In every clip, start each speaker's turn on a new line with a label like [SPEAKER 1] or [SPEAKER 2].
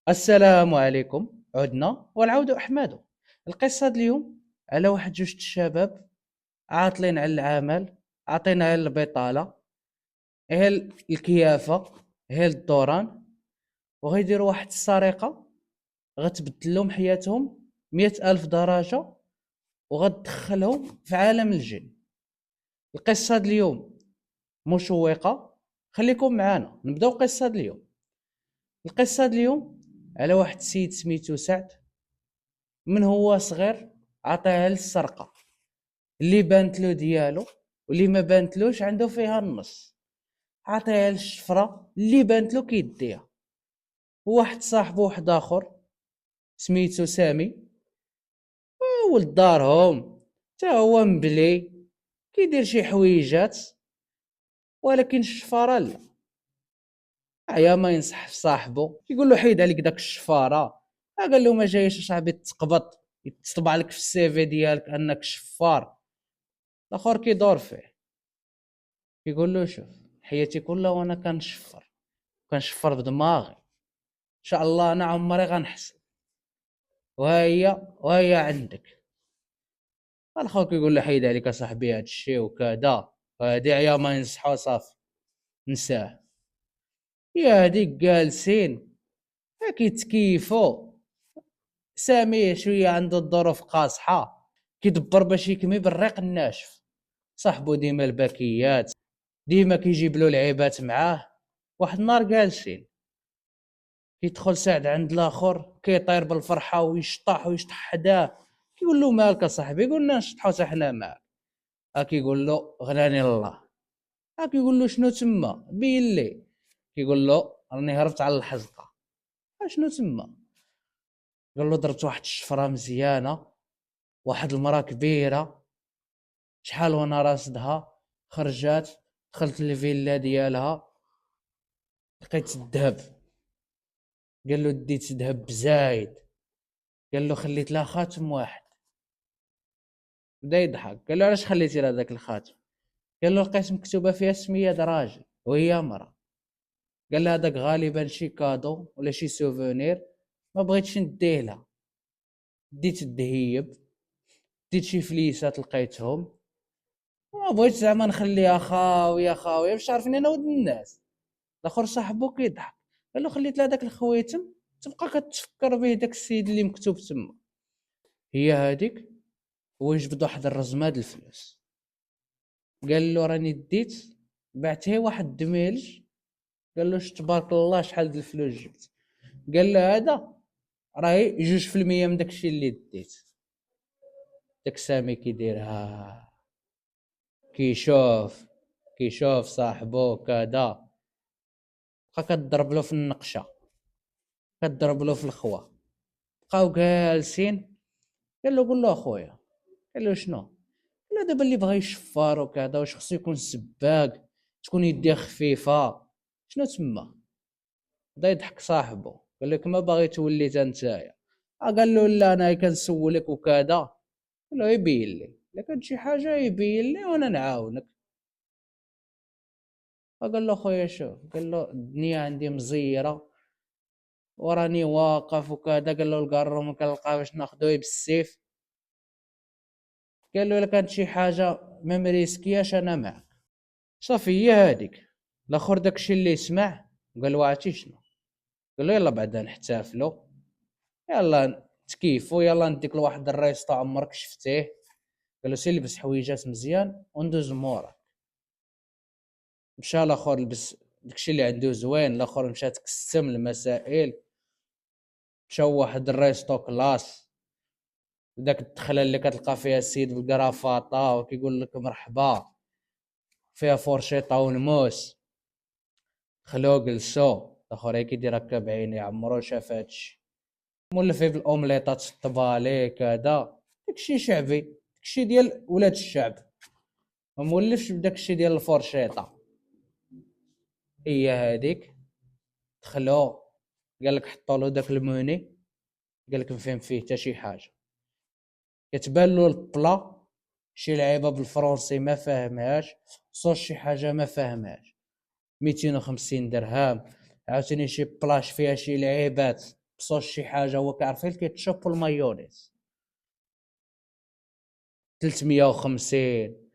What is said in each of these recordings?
[SPEAKER 1] السلام عليكم. عدنا والعود أحمد. القصة ديال اليوم على واحد جوج الشباب عاطلين على العمل، عاطلين على البطالة، هي الكيافة، هي الدوران، وغيديروا واحد السرقة غتبدل لهم حياتهم 100,000 درجة، وغتدخلهم في عالم الجن. القصة ديال اليوم مشوقة، خليكم معنا نبداو القصة ديال اليوم. القصة ديال اليوم على واحد السيد سميتو سعد. من هو صغير عطاها للسرقة، اللي بانت له ديالو واللي ما بانتلوش عنده فيها النص. عطاها للشفرة اللي بانت له كيديها. وواحد صاحبه واحد اخر سميتو سامي، ولد دارهم، تا هو مبلي كيدير شي حويجات، ولكن الشفارة لا. عيا ما ينصح في صاحبه، كيقول له حيد عليك داك الشفارة. قال له ما جايش صاحبي تقبض يتطبع لك في السي في ديالك انك شفار. الاخر كيدور فيه، كيقول له شوف، حياتي كلها وانا كنشفر بدماغي، ان شاء الله انا عمري غنحسن، وهي عندك. الاخر كيقول له حيد عليك اصاحبي هاد الشيء وكذا، هادي عيا ما ينصحو صافي نساه. يا هاديك جالسين كيتكيفوا. سامي شويه عنده الظروف قاصحه، كيدبر باش يكمي بالريق الناشف. صاحبو ديما الباكيات، ديما كيجيب له لعيبات معاه. واحد النهار جالسين، كيدخل سعد عند الاخر كيطير بالفرحه ويشطح حداه. كيقول له مالك اصاحبي؟ قلنا نشطحوا حتى حنا معاك. كيقول له غناني الله. كيقول له شنو تما بين لي؟ كيقول له راني هربت على الحزقه. شنو تما؟ قال له ضربت واحد الشفره مزيانه، واحد المراه كبيره، شحال وانا راصدها، خرجات، دخلت الفيلا ديالها، لقيت الذهب. قال له ديت ذهب بزايد. قال له خليت لها خاتم واحد. بدا يضحك، قال له علاش خليتي لها داك الخاتم؟ قال له لقيت مكتوبه فيها سميه د راجل وهي مرا. قال له هذاك غالبا شي كادو ولا شي سوفونير، ما بغيتش نديه لها. ديت الذهيب، ديت شي فليسات لقيتهم، وما بغيت زعما نخليها خاويه خاويه باش عارفني انا ود الناس. الاخر صاحبو كيضحك، قال له خليت لها داك الخويتم تبقى كتفكر به داك السيد اللي مكتوب تما. هي هذيك. ويجبد واحد الرزمه د الفلوس. قال له راني ديت بعتيه واحد الدميلج. قال له تبارك الله شحال د الفلوس جبت؟ قال له هذا راهي 2% من داكشي اللي ديت. داك سامي كيديرها، كيشوف كيشوف صاحبو كذا، بقى كضرب له في النقشه، كضرب له في الخوا. بقاو جالسين. قال له قول له اخويا. قال له شنو؟ قال له دابا اللي بغى يشفر وكذا واش خصو يكون سباك، تكون يديه خفيفه، شنو تما؟ بدا يضحك صاحبه، قال لك ما باغي تولي تا نتايا. قال له لا انا كنسولك وكذا. قال له يبين لي، الا كانت شي حاجه يبين لي وانا نعاونك. قال له خويا شوف، قال له الدنيا عندي مزيره وراني واقف وكذا. قال له القارو ما كنلقى باش ناخذوه بالسيف. قال له الا كانت شي حاجه ما مريسكياش انا معك. صافي هي هذيك. الاخر داكشي اللي سمع قال له عرفتي شنو؟ قال له يلا بعدا نحتفلوا، يلا تكيفوا، يلا نديك لواحد الريسطو عمرك شفتيه. قال له سير لبس حويجات مزيان وندوز مورا. مشى الاخر لبس داكشي اللي عنده زوين، الاخر مشى تكسم المسائل، مشاو واحد الريسطو كلاس. داك الدخله اللي كتلقى فيها السيد بالكرافاطه وكيقول لك مرحبا، فيها فورشيطه ونموس. خلوه جلسو. الاخر كيدير هكا بعيني عمرو شاف هادشي. مولف فيه بالاومليطات الطبالي كذا، داكشي شعبي، داكشي ديال ولاد الشعب، ما مولفش بداكشي ديال الفورشيطه. هي هذيك. دخلو، قال لك حطوا له داك الموني، قال لك ما فهم فيه حتى شي حاجه. كتبان له البلا شي لعيبه بالفرنسي ما فاهمهاش، صوت شي حاجه ما فاهمهاش. 250 درهم. عاوتاني شي بلاش فيها شي لعيبات بصوص شي حاجه هو كيعرف غير الكيتشوب والمايونيز 350.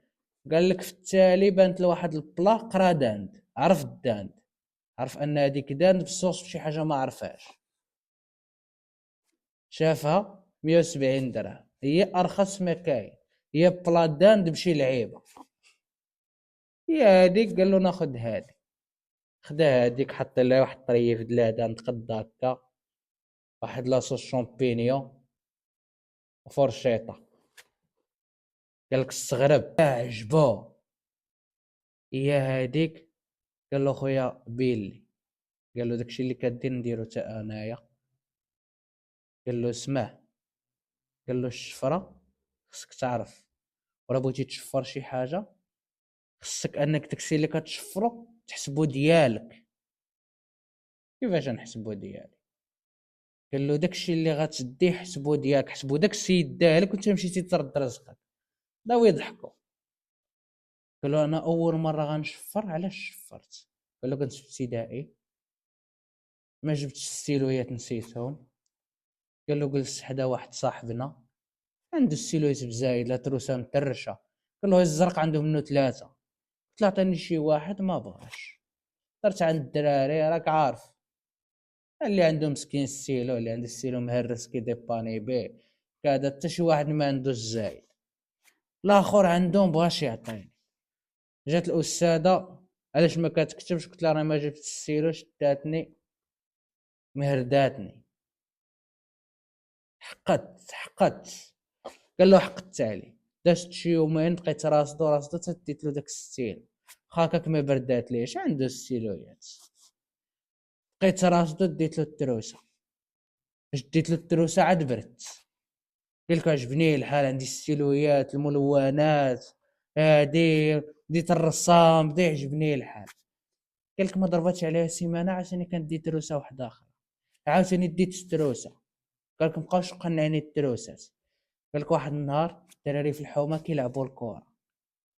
[SPEAKER 1] قال لك في التالي بانت له واحد البلا قرا داند، عرف الداند، عرف ان هذيك داند بصوص شي حاجه ما عرفهاش، شافها 170 درهم، هي ارخص ما كاين، هي بلا داند بشي لعيبه. هي هذيك قال له ناخذ هذه، خدا هذيك حط لها واحد طريف د لا داند قد هكا، واحد لاصوص شامبينيون وفرشيطه. قال لك الصغرب عجبو. هي هذيك قال له خويا بيلي، قال له داكشي اللي كدير نديرو حتى انايا. قال له اسمع، قال له الشفره خصك تعرف، ولا بغيتي تشفر شي حاجه خصك انك داكشي اللي كتشفرو تحسبو ديالك. كيفاش نحسبو ديالي؟ قال له داكشي اللي غتديه حسبو ديالك، حسبو داك السيد داهلك وانت مشيتي ترد رزقك. بداو يضحكوا. قال له انا اول مره غنشفر، علاش شفرت؟ قال له كنت في ابتدائي ما جبتش السيلويات نسيتهم. قال له جلس حدا واحد صاحبنا عنده السيلويت بزايد، لا تروسه مترشه. قال له الزرق عنده منه ثلاثه، قلت له عطيني شي واحد، ما بغاش. درت عند الدراري راك عارف، اللي عنده مسكين السيلو، اللي عنده السيلو مهرس كي ديباني بيه كذا، حتى شي واحد ما عنده الزايد. الاخر عندهم بغاش يعطيني. جات الاستاذه، علاش ما كتكتبش؟ قلت لها راه ما جبت السيلو، شداتني مهرداتني، حقدت. قال له حقدت عليه. دازت شي يومين بقيت راسدو تديت له داك الستيل، خاكك ما بردات ليش عنده السيلويات. بقيت راسدو ديت له التروسه، باش ديت له التروسه عاد برت. قلت عجبني الحال، عندي السيلويات الملونات هادي، ديت الرسام بدا يعجبني الحال. قالك ما ضربتش عليها سيمانه عشان كندي تروسه واحده اخرى، عاوتاني ديت التروسه. قالك مابقاوش قنعني التروسات. قالك واحد النهار الدراري في الحومه كيلعبوا الكره،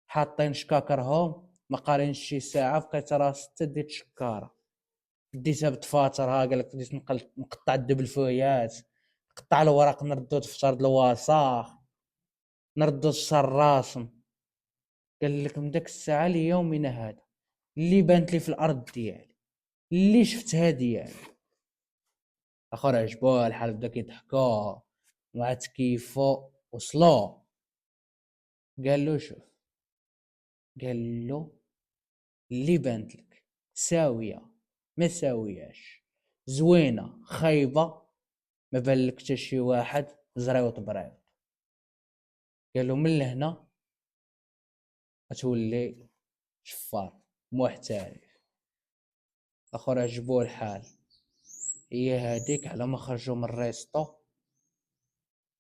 [SPEAKER 1] حاطين شكاكرهم ما قارينش شي ساعه، بقيت راسي تديت شكاره، ديتها بتفاترها. قالك بديت نقطع الدبل فويات، نقطع الورق، نردو دفتر د الوساخ، نردو الشراسم. قال لك من داك الساعه ليومنا هذا اللي بانت لي في الارض ديالي، اللي شفتها ديالي. اخر عجبوه الحال، بدا كيضحكوا مع تكيفو وصلوا. قال له شوف، قال له اللي بانت لك ساويه ما ساوياش، زوينه خايبه ما بالك حتى شي واحد زريوط بريوط. قال له من لهنا غتولي شفار محترف. اخر عجبوه الحال. هي هذيك على ما خرجوا من الريستو،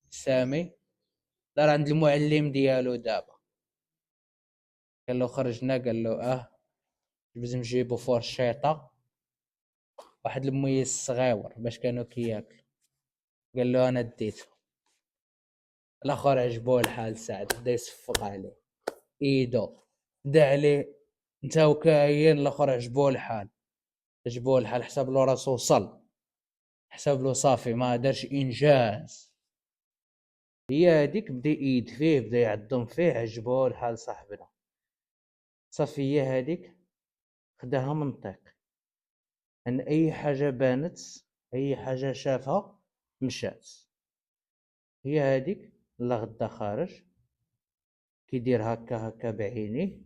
[SPEAKER 1] سامي دار عند المعلم ديالو دابا. قال له خرجنا، قال له لازم نجيبو فورشيطه واحد الميس صغيور باش كانوا كياكلوا. قال له انا ديته. الاخر عجبوه الحال، سعد بدا يصفق عليه ايدو، دا عليه انت وكاين. الاخر عجبوه الحال، حسب له راسو وصل، حسب له صافي ما دارش انجاز. هي هذيك بدا يد فيه، بدا يعظم فيه، عجبوه الحال صاحبنا. صافي هي هذيك خداها منطق، ان اي حاجه بانت، اي حاجه شافها مشات. هي هذيك لا غدا خارج كيدير هكا بعينيه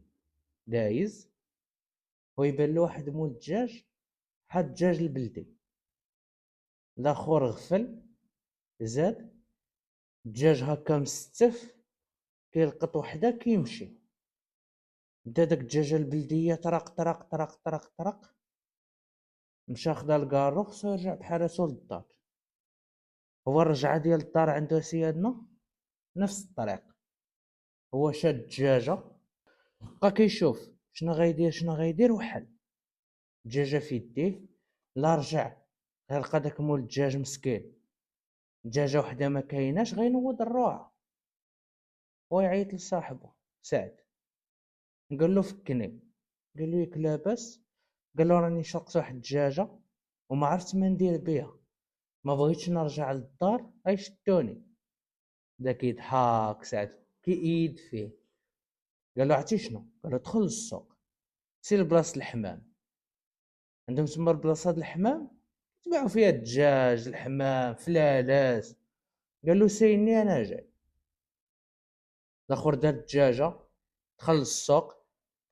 [SPEAKER 1] دايز، ويبان له واحد مول الدجاج، حاد الدجاج البلدي. الاخر غفل زاد الدجاج هكا مستف، كيلقط وحده كيمشي. بدا داك الدجاجه البلديه طرق طرق طرق طرق طرق، مشى خدا الكارو، خصو يرجع بحال راسو للدار. هو الرجعه ديال الدار عنده سيادنا نفس الطريق. هو شاد الدجاجه، بقى كيشوف شنو غيدير وحل الدجاجه في يديه. لا رجع غيلقى داك مول الدجاج مسكين، دجاجه وحده ما كايناش، غينوض الروعه ويعيط لصاحبه سعد. قال له فكني، قال له ياك لاباس؟ قال له راني شلقت واحد الدجاجه وما عرفت ما ندير بها. ما بغيتش نرجع للدار غيشدوني. بدا كيضحك ساعات كيئيد فيه. قال له عرفتي شنو؟ قال له دخل للسوق، سير لبلاصه الحمام، عندهم تما بلاصه د الحمام تباعوا فيها الدجاج الحمام فلالات. قال له سيني انا جاي. الاخر دار الدجاجه، دخل للسوق،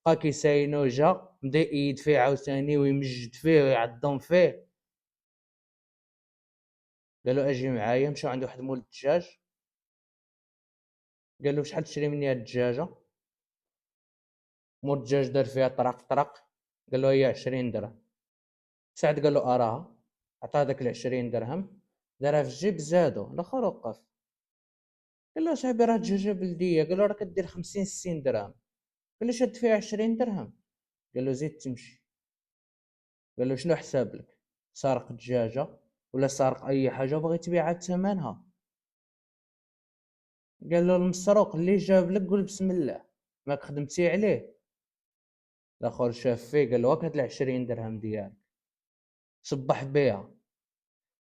[SPEAKER 1] بقى كيساينو، جا بدا يأيد فيه عاوتاني ويمجد فيه ويعظم فيه. قال له اجي معايا، مشاو عند واحد مول الدجاج. قال له شحال تشري مني هاد الدجاجه؟ مول الدجاج دار فيها طرق طرق، قال له هي 20 درهم. سعد قال له اراها، عطاه داك 20 درهم، دارها في الجيب زادو. الاخر وقف، قال له صاحبي راه دجاجه بلديه. قال له راه كدير 50 60 درهم. قال له شاد فيها 20 درهم. قال له زيد تمشي. قال له شنو حساب لك؟ سارق دجاجه ولا سارق اي حاجه وبغي تبيعها بثمنها؟ قال له المسروق اللي جاب لك قول بسم الله، ماك خدمتي عليه. الاخر شاف فيه قال له هاك هاد 20 درهم ديالك، صبح بيها.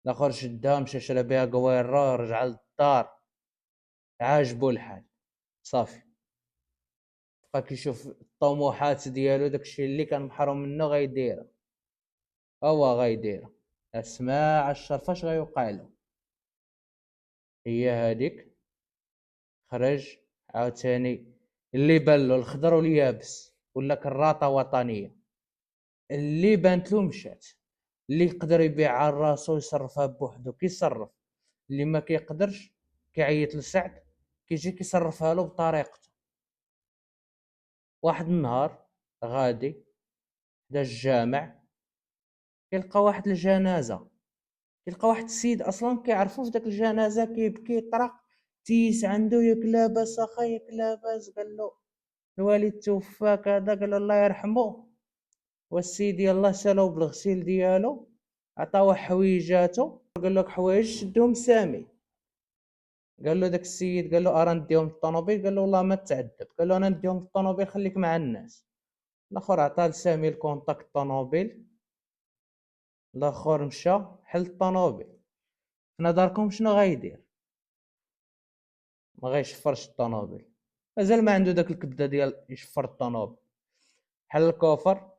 [SPEAKER 1] الاخر شدها مشى شرا بيها قويرة، رجع للدار عاجبو الحال. صافي، بقى كيشوف الطموحات ديالو، داكشي اللي كان محروم منه غيدير، هو غيدير. اسماع الشر فاش غيوقع له هي هذيك. خرج عاوتاني، اللي بان له الخضر واليابس، ولا كراطه وطنيه. اللي بانت له مشات، اللي يقدر يبيعها لراسو يصرفها بوحدو كيصرف، اللي ما كيقدرش كيعيط لسعد كيجي كيصرفها له بطريقته. واحد النهار غادي دا الجامع، كيلقى واحد الجنازه، كيلقى واحد السيد اصلا كيعرفو في داك الجنازه كيبكي طرق. تيس عنده ياك لاباس اخا ياك لاباس؟ قال له الوالد توفى كذا. قال له الله يرحمه. والسيد يلاه سالو بالغسيل ديالو، عطاوه حويجاتو، قال لك حوايج شدهم سامي. قال له داك السيد، قال له ارا نديهم للطوموبيل. قال له والله ما تعذب. قال له انا نديهم للطوموبيل خليك مع الناس. الاخر عطاه لسامي الكونتاكت الطوموبيل. الاخر مشى حل الطوموبيل. في نظركم شنو غايدير؟ ما غيشفرش الطوموبيل، مازال ما عنده داك الكبده ديال يشفر الطوموبيل. حل الكوفر،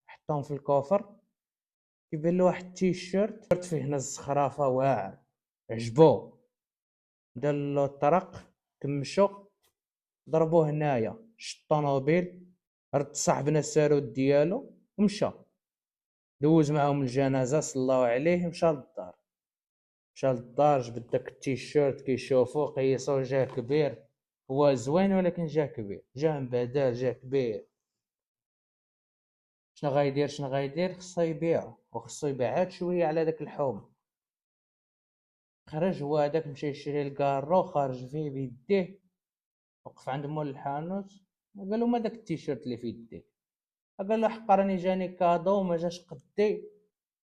[SPEAKER 1] حطهم في الكوفر. كيبان له واحد التيشيرت فيه هنا الزخرافه واعر، عجبو. دار له الطرق، كمشو، ضربوه هنايا، شد الطوموبيل، رد صاحبنا السارود ديالو ومشى. دوز معاهم الجنازه، صلاو عليه، مشى للدار. مشى للدار، جبد داك التيشيرت كيشوفو، قيسو، جا كبير. هو زوين ولكن جا كبير، جا مبهدل، جا كبير. شنو غايدير؟ خصو يبيعو، وخصو يبيع عاد شويه على داك الحوم. خرج هو هداك، مشى يشري الكارو، خارج فيه بيديه، وقف عند مول الحانوت. قال له ما داك التيشيرت اللي في يديك؟ قال له حق راني جاني كادو وما جاش قدي.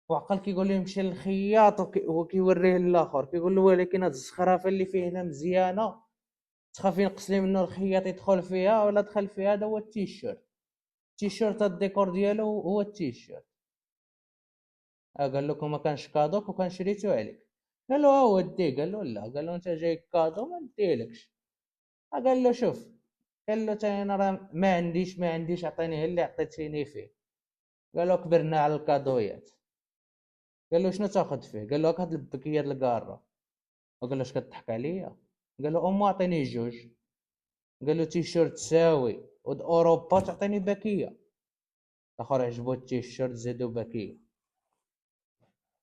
[SPEAKER 1] وعقل كيقول لي مشي للخياط، وكيوريه للاخر كيقول له ولكن هاد الزخرافه اللي فيه هنا مزيانه، تخافي نقص لي منه الخياط يدخل فيها ولا دخل فيها؟ هذا هو التيشيرت. التيشيرت الديكور ديالو هو التيشيرت. قال لكم ما كانش كادوك وكان شريتو عليك. قال له ها هو ديه. قال له لا. قال له انت جاي كادو ما نديلكش. قال له شوف، قال له تا انا راه ما عنديش عطيني غير اللي عطيتيني فيه. قال له كبرنا على الكادويات. قال له شنو تاخذ فيه؟ قال له هاك هاد البكيه د الكاره. قال له اش كضحك عليا؟ قال له امو عطيني جوج. قال له تيشيرت تساوي ود اوروبا تعطيني بكيه. الاخر عجبو التيشيرت، زادو بكيه.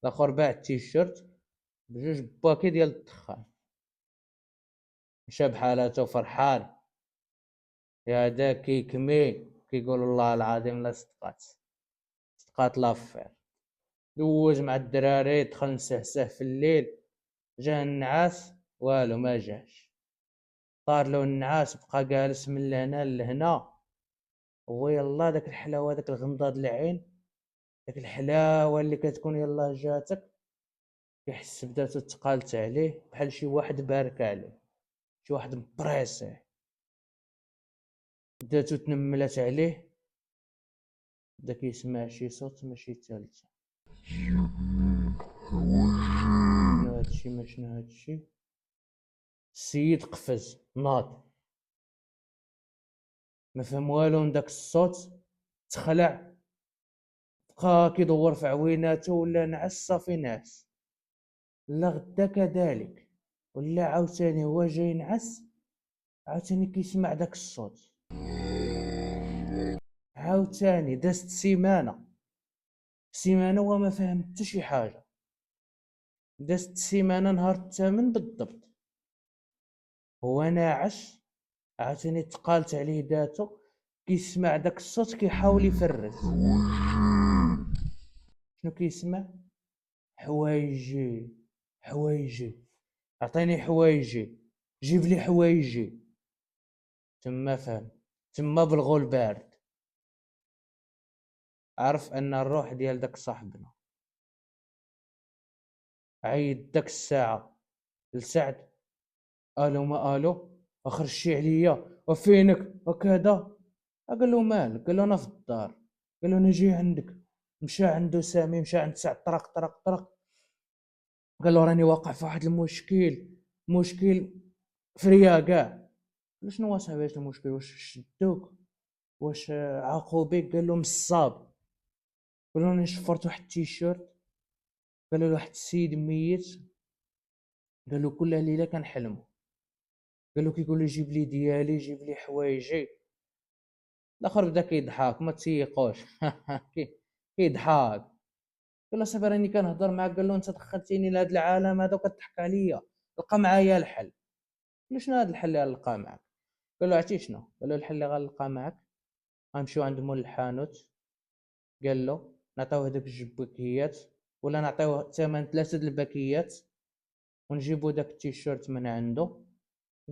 [SPEAKER 1] الاخر باع التيشيرت بجوج باكي ديال الدخان. مشى بحالاتو فرحان. يا دا كيكمي كيقول الله العظيم لا صدقات لافير. دوز مع الدراري، دخل نسهسه في الليل. جا النعاس والو ما جاش. طار له النعاس، بقى جالس من لهنا لهنا. هو يلا داك الحلاوه، داك الغمضه د العين، داك الحلاوه اللي كتكون يلا جاتك. كيحس بداتو تقالت عليه بحال شي واحد بارك عليه، شي واحد مبريسيه. بداتو تنملات عليه، بدا كيسمع شي صوت ماشي تالت. تما شنو هادشي؟ السيد قفز ناض، ما فهم والو من داك الصوت، تخلع، بقى كيدور في عويناتو ولا نعس صافي نعس. لا غدا كذلك، ولا عاوتاني هو جاي ينعس عاوتاني كيسمع داك الصوت، عاوتاني دازت سيمانة هو ما فهم حتى شي حاجة، دازت سيمانة نهار الثامن بالضبط هو ناعس، عاوتاني تقالت عليه داتو، كيسمع داك الصوت كيحاول يفرس. شنو كيسمع؟ حوايجي حوايجي، عطيني حوايجي، جيب لي حوايجي. تما فهم، تما بالغول بارد عرف ان الروح ديال داك صاحبنا. عيد داك الساعة لسعد، الو ما الو، اخرجي عليا وفينك وكذا. قال له مالك؟ قال له انا في الدار. قال له انا جاي عندك. مشى عنده سامي، مشى عند سعد، طرق. قال له راني واقع في واحد المشكل فريا كاع. قال شنو صاحبي المشكل؟ واش شدوك؟ واش عاقوا بك؟ قال له مصاب. قال له راني شفرت واحد التيشيرت. قال له واحد السيد ميت. قال له كل ليله كنحلمو. قال له كيقول لي جيب لي ديالي، جيب لي حوايجي. الاخر بدا كيضحك، ما تسيقوش. كيضحك. قال له صافي راني كنهضر معاك. قال له انت دخلتيني لهذا العالم هذا وكتضحك عليا، لقى معايا الحل. قال له شنو هذا الحل اللي غنلقى معاك؟ قال له عرفتي شنو؟ قال له الحل اللي غنلقى معاك غنمشيو عند مول الحانوت. قال له نعطيوه هذوك جوج باكيات، ولا نعطيوه ثمن 3 الباكيات، ونجيبو داك التيشيرت من عنده.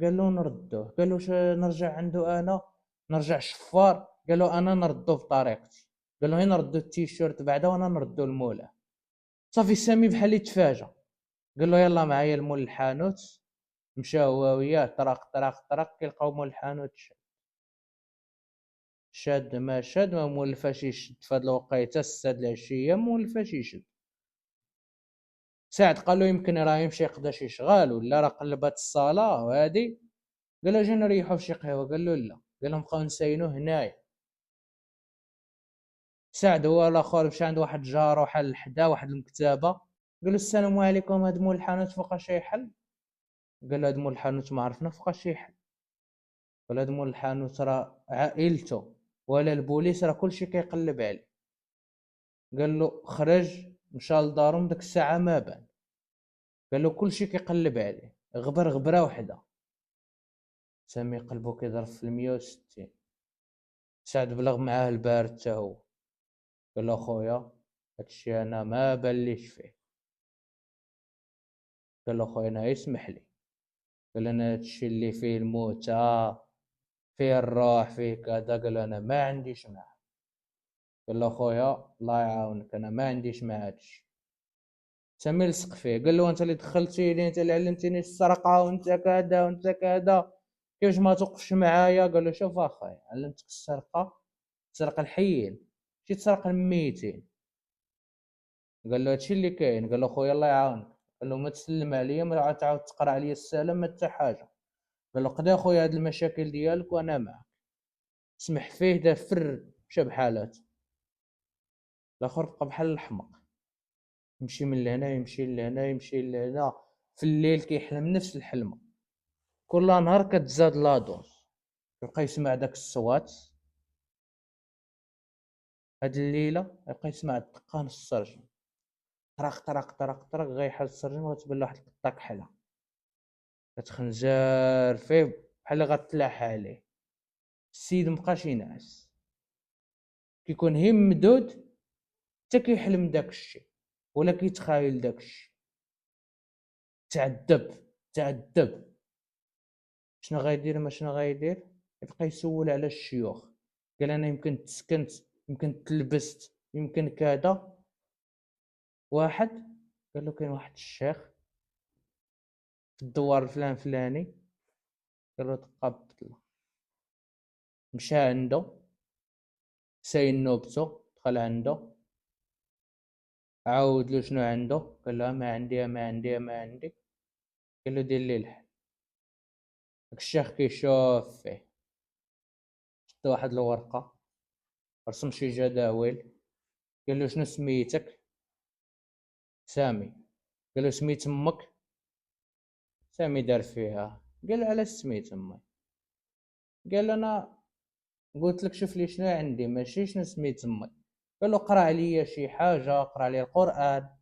[SPEAKER 1] قال له نردوه. قال له واش نرجع عنده انا؟ نرجع شفار؟ قال له انا نردو بطريقتي. قال له هي نردو التيشيرت بعدا وانا نردو المولاه. صافي سامي بحال اللي تفاجا، قال له يلا معايا المول الحانوت. مشى هو وياه طرق كيلقاو مول الحانوت شاد ما مولفاش يشد في هاد الوقيته، الساد العشيه مولفاش يشد. سعد قال له يمكن راه يمشي يقضي شي شغال، ولا راه قلبات الصاله وهادي. قال له جي نريحو في شي قهوه. قال له لا. قال لهم بقاو نساينو هنايا. سعد هو الاخر مشى عند واحد جارو حل حدا واحد المكتبه. قال له السلام عليكم، هاد مول الحانوت فوقاش يحل؟ قال له هاد مول الحانوت ما عرفنا فوقاش يحل. قال هاد مول الحانوت راه عائلته ولا البوليس راه كلشي كيقلب عليه. قال له خرج، مشى لدارهم ديك الساعه ما بان. قال له كلشي كيقلب عليه، غبره وحده. سامي قلبو كيضرب في 160. سعد بلغ معاه البارد حتى هو. قال له خويا هادشي انا ما بليش فيه. قال له خويا انا يسمح لي. قال انا هادشي اللي فيه الموتى، فيه الروح، فيه كذا. قال انا ما عنديش معاه. قال له خويا الله يعاونك انا ما عنديش مع هادشي. سامي لصق فيه. قال له انت اللي دخلتيني، انت اللي علمتيني السرقه، وانت كذا وانت كذا، كيفاش ما توقفش معايا؟ قال له شوف اخايا، علمتك السرقه تسرق الحيين ماشي تسرق الميتين. قال له هادشي اللي كاين. قال له خويا الله يعاونك. قال له ما تسلم عليا، ما تعاود تقرا عليا السلام ما حتى حاجه. قال له قضي خويا هاد المشاكل ديالك وانا معك. سمح فيه دا فر مشى بحالات. الاخر بقى بحال الحمق، يمشي من لهنا يمشي لهنا يمشي لهنا، في الليل كيحلم نفس الحلمه. كل نهار كتزاد لا دوز، يبقى يسمع داك الصوات. هاد الليله يبقى يسمع دقان السرجم، طرق غيحل السرجم وتبان له واحد القطه كحله كتخنجر فيه بحال غتلاح عليه. السيد مبقاش ينعس، كيكون هي ممدود حتى كيحلم داك الشيء ولا كيتخايل داك الشيء. تعذب. شنو غايدير ما شنو غايدير؟ يبقى يسول على الشيوخ. قال انا يمكن تسكنت، يمكن تلبست، يمكن كذا. واحد قال له كاين واحد الشيخ في الدوار الفلان فلاني. قال له تقبل الله. مشى عنده ساين نوبته، دخل عنده عاود له شنو عنده. قال له ما عندي. قال له دير لي الحل. داك الشيخ كيشوف فيه، شد واحد الورقة، رسم شي جداول، قال له شنو سميتك؟ سامي. قال له سميت امك؟ سامي دار فيها، قال له علاش سميت امي؟ قال له انا قلت لك شوف لي شنو عندي ماشي شنو سميت امي. قال له قرا عليا شي حاجه، قرا عليا القران.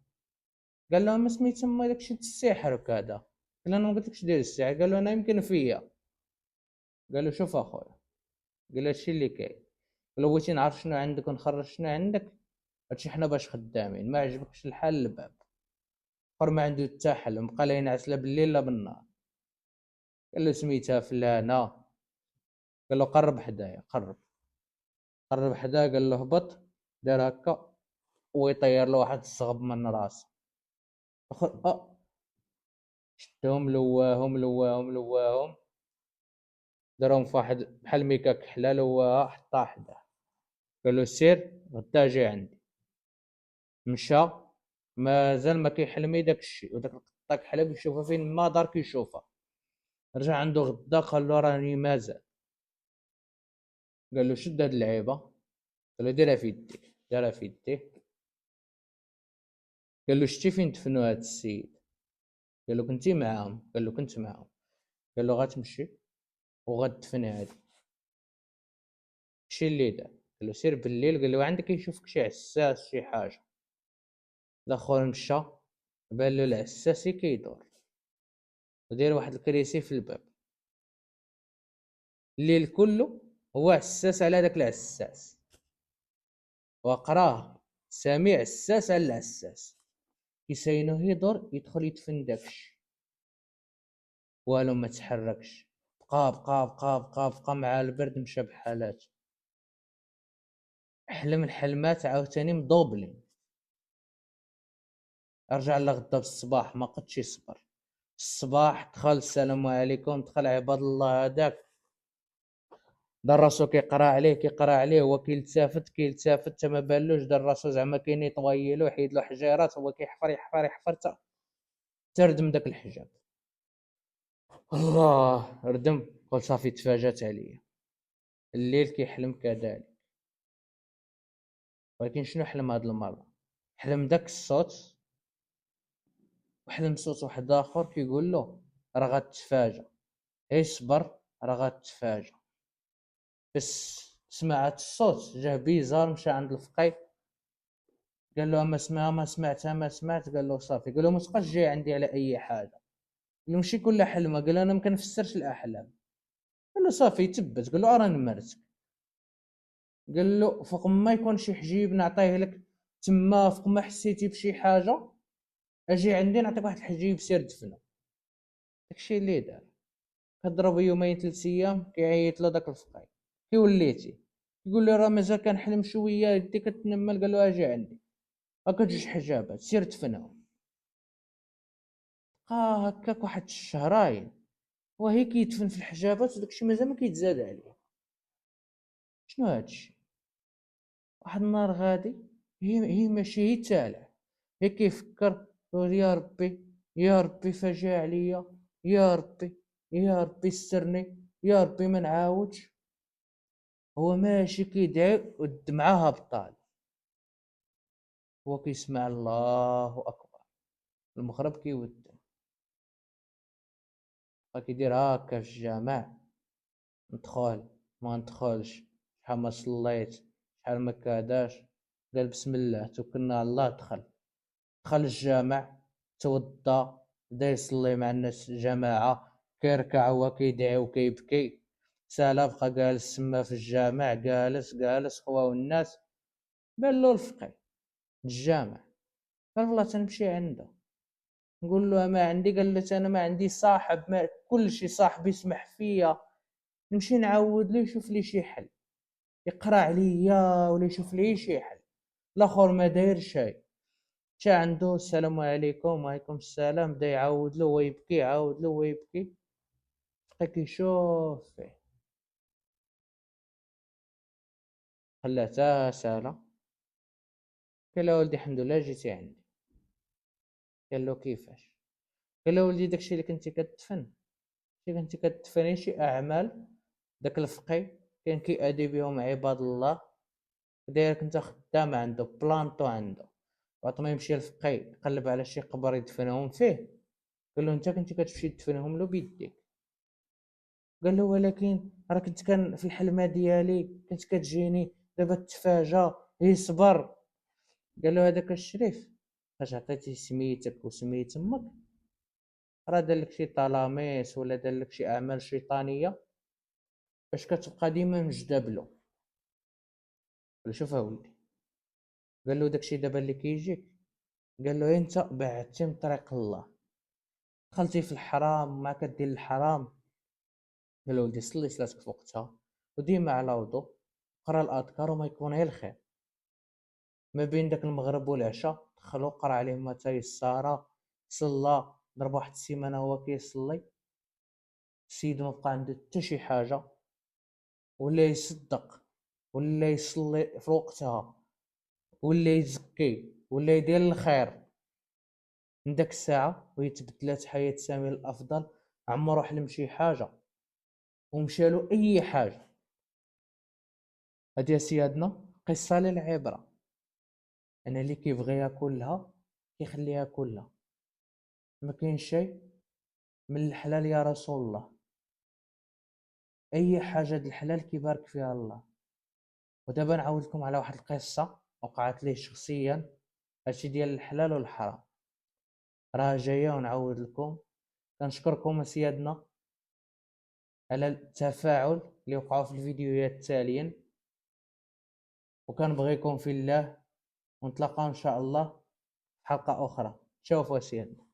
[SPEAKER 1] قال له ما سميت امي داكشي السحر وكذا. قال له انا ما قلتلكش دير السحر. قال له انا يمكن فيا. قال له شوف اخويا، قال له هادشي اللي كاين. قال له بغيتي نعرف شنو عندك ونخرج شنو عندك، هادشي حنا باش خدامين، ما عجبكش الحال الباب. اخر ما عنده حتى حل، بقى لا ينعس لا بالليل لا بالنهار. قال له سميتها فلانه. قال له قرب حدايا، قرب حدايا. قال له هبط، دار هكا ويطير له واحد الصغب من راسه. اخر شدهم لواهم دارهم في واحد بحال ميكاك حلال، لواها حطها حداه. قال له سير غدا جي عندي. مشى، مازال ما كيحلمي داك الشيء، وداك القطاك حلب يشوفها فين ما دار كيشوفها. رجع عنده غدا قال له راني مازال. قال له شد هاد اللعيبه. قال له ديرها في يديك، دارها في يديه. قال له شتي فين دفنوا هاد السيد؟ قال له كنتي معاهم؟ قال له كنت معاهم. قال له غتمشي وغتدفن هادي. شي اللي دار. قال له سير بالليل، قال له عندك يشوفك شي عساس شي حاجه. الاخر مشى، بان له العساسي كيدور وداير واحد الكريسي في الباب. الليل كله هو عساس على داك العساس، وقراه سامي عساس على العساس، كيساينو يدور يدخل يدفن داكشي. والو ما تحركش، بقى مع البرد مشى بحالات. حلم الحلمات عاوتاني مدوبلين. رجع لغدا بالصباح ما قدش يصبر. الصباح دخل السلام عليكم، دخل عباد الله هذاك، دار راسو كيقرا عليه هو كيلتافت تا ما بالوش، دار راسو زعما كاين يطويلو حيد له حجيرات، هو كيحفر تردم داك الحجاب. الله ردم، قلت صافي تفاجات عليا. الليل كيحلم كذلك، ولكن شنو حلم هاد المره؟ حلم داك الصوت، وحلم صوت واحد اخر كيقول له راه غتفاجا، اصبر راه غتفاجا. بس سمعت الصوت جاه بيزار، مشى عند الفقيه قال له ما سمعت. قال له صافي. قال له ما تبقاش جاي عندي على اي حاجه. قال له ماشي كل حلمه، قال له انا ما كنفسرش الاحلام. قال له صافي تبت. قال له راني مرتك. قال له فوق ما يكون شي حجيب نعطيه لك تما، فوق ما حسيتي بشي حاجه اجي عندي نعطيك واحد الحجيب سير دفنه. داكشي اللي دار. كضرب يومين 3 ايام كيعيط له داك الفقيه. كي وليتي؟ يقول لي راه مازال كنحلم شويه يدي كتنمل. قال له اجي عندي هاكا جوج حجابات سير دفنهم. هكاك واحد الشهرين وهي كيدفن في الحجابات، وداكشي مازال ما كيتزاد عليه. شنو هادشي؟ واحد النهار غادي، هي ماشي هي تالع، هي كيفكر يقول يا ربي فجع عليا، يا ربي استرني، يا ربي ما نعاودش. هو ماشي كيدعي والدمعة هابطة. هو كيسمع الله اكبر، المغرب كيودن، كيدير هاكا في الجامع. ندخل ما ندخلش، شحال ما صليت شحال ما كاداش. قال بسم الله توكلنا على الله. دخل الجامع، توضى، بدا يصلي مع الناس جماعة، كيركع هو كيدعي وكيبكي. سالا بقى جالس تما في الجامع، جالس هو والناس. بان له الفقيه الجامع. قال والله تنمشي عنده نقول له ما عندي. قال له انا ما عندي صاحب، ما كل شي صاحبي يسمح فيا، نمشي نعاود له يشوف لي شي حل، يقرا عليا ولا يشوف لي شي حل. الاخر ما داير شيء. جا عنده السلام عليكم وعليكم السلام، بدا يعاود له ويبكي، يعاود له ويبكي. بقى كيشوف فيه، خلاه تا سالا. قال له ولدي الحمد لله جيتي عندي. قال له كيفاش؟ قال له ولدي داكشي اللي كنتي كتدفن، شي كنتي كتدفن شي اعمال داك الفقي كان كيأدي بهم عباد الله، دايرك انت خدام عنده بلانطو عنده، وقت ما يمشي الفقي يقلب على شي قبر يدفنهم فيه، قال له انت كنتي كتمشي تدفنهم له بيديك. قال له ولكن راه كنت كان في الحلمه ديالي كنت كتجيني دابا تفاجا يصبر. قال له هذاك الشريف فاش عطيتي سميتك وسميت تمك راه دارلك شي طلاميس ولا دارلك شي اعمال شيطانيه باش كتبقى ديما مجذب له. قال له شوف اولدي، قال له داكشي دابا اللي كيجيك، قال له انت بعدتي من طريق الله، دخلتي في الحرام ما كدير الحرام. قال له ولدي صلي صلاتك في وقتها وديما على وضوء، قرا الاذكار وما يكون غير الخير، ما بين داك المغرب والعشاء دخلو قرا عليه ما تيسر، صلى ضرب واحد السيمانه هو كيصلي، السيد ما بقى عنده حتى شي حاجه، ولا يصدق ولا يصلي في وقتها ولا يزكي ولا يدير الخير. من داك الساعه ويتبدلات حياه سامي للافضل، عمرو حلم شي حاجه ومشالو اي حاجه. هادي سيادنا قصه للعبره، انا اللي كيبغي ياكلها كيخليها كلها، ما كاين شيء من الحلال يا رسول الله، اي حاجه د الحلال كيبارك فيها الله. ودابا نعاود لكم على واحد القصه وقعت ليه شخصيا، هادشي ديال الحلال والحرام راه جايه ونعاود لكم. كنشكركم سيادنا على التفاعل اللي وقعوا في الفيديوهات التاليين، وكنبغيكم في الله، ونتلاقاو ان شاء الله في حلقه اخرى. شوفوا سيادنا.